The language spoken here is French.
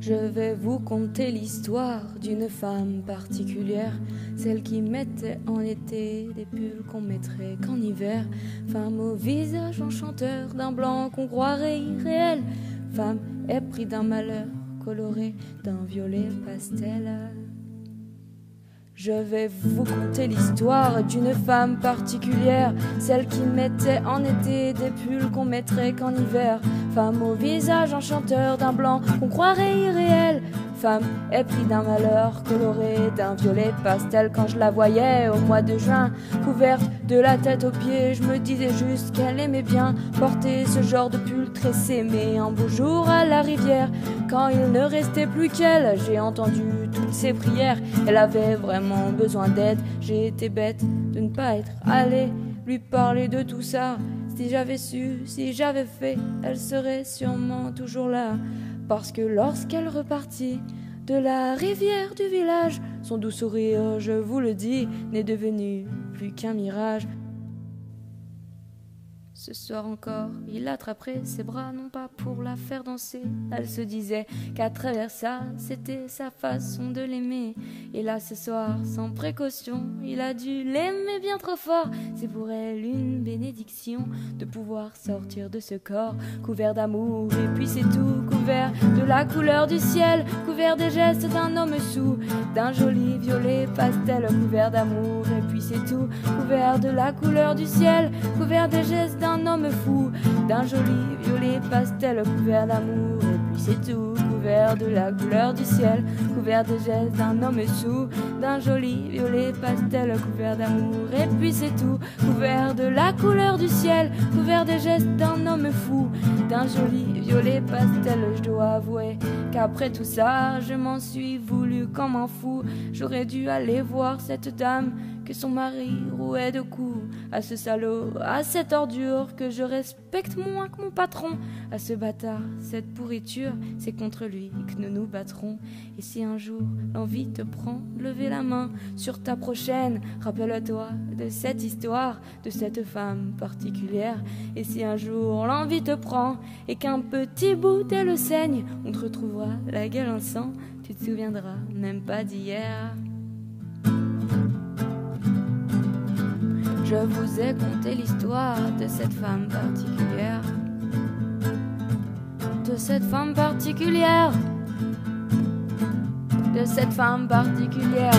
Je vais vous conter l'histoire d'une femme particulière, celle qui mettait en été des pulls qu'on mettrait qu'en hiver. Femme au visage enchanteur, d'un blanc qu'on croirait irréel. Femme épris d'un malheur coloré d'un violet pastel. Je vais vous conter l'histoire d'une femme particulière, celle qui mettait en été des pulls qu'on mettrait qu'en hiver. Femme au visage enchanteur, d'un blanc qu'on croirait irréel. Femme épris d'un malheur coloré d'un violet pastel. Quand je la voyais au mois de juin, couverte de la tête aux pieds, je me disais juste qu'elle aimait bien porter ce genre de pull tressé. Mais un beau jour à la rivière, quand il ne restait plus qu'elle, j'ai entendu toutes ses prières. Elle avait vraiment besoin d'aide. J'ai été bête de ne pas être allée lui parler de tout ça. Si j'avais su, si j'avais fait, elle serait sûrement toujours là. Parce que lorsqu'elle repartit de la rivière du village, son doux sourire, je vous le dis, n'est devenu plus qu'un mirage. Ce soir encore, il attraperait ses bras, non pas pour la faire danser. Elle se disait qu'à travers ça, c'était sa façon de l'aimer. Et là, ce soir, sans précaution, il a dû l'aimer bien trop fort. C'est pour elle une bénédiction de pouvoir sortir de ce corps couvert d'amour. Et puis c'est tout, couvert de la couleur du ciel, couvert des gestes d'un homme sous, d'un joli violet pastel, couvert d'amour. Et puis c'est tout, couvert de la couleur du ciel, couvert des gestes d'un homme fou, d'un joli violet pastel, couvert d'amour. Et puis c'est tout, couvert de la couleur du ciel, couvert des gestes d'un homme sous, d'un joli violet pastel, couvert d'amour. Et puis c'est tout, couvert de la couleur du ciel, couvert des gestes d'un homme fou, d'un joli violet pastel. Je dois avouer qu'après tout ça, je m'en suis voulu comme un fou. J'aurais dû aller voir cette dame que son mari rouait de coups, à ce salaud, à cette ordure que je respecte moins que mon patron, à ce bâtard, cette pourriture, c'est contre lui que nous nous battrons. Et si un jour l'envie te prend, levez la main sur ta prochaine, rappelle-toi de cette histoire, de cette femme particulière. Et si un jour l'envie te prend et qu'un petit bout d'elle saigne, on te retrouvera la gueule en sang, tu te souviendras même pas d'hier. Je vous ai conté l'histoire de cette femme particulière, de cette femme particulière, de cette femme particulière.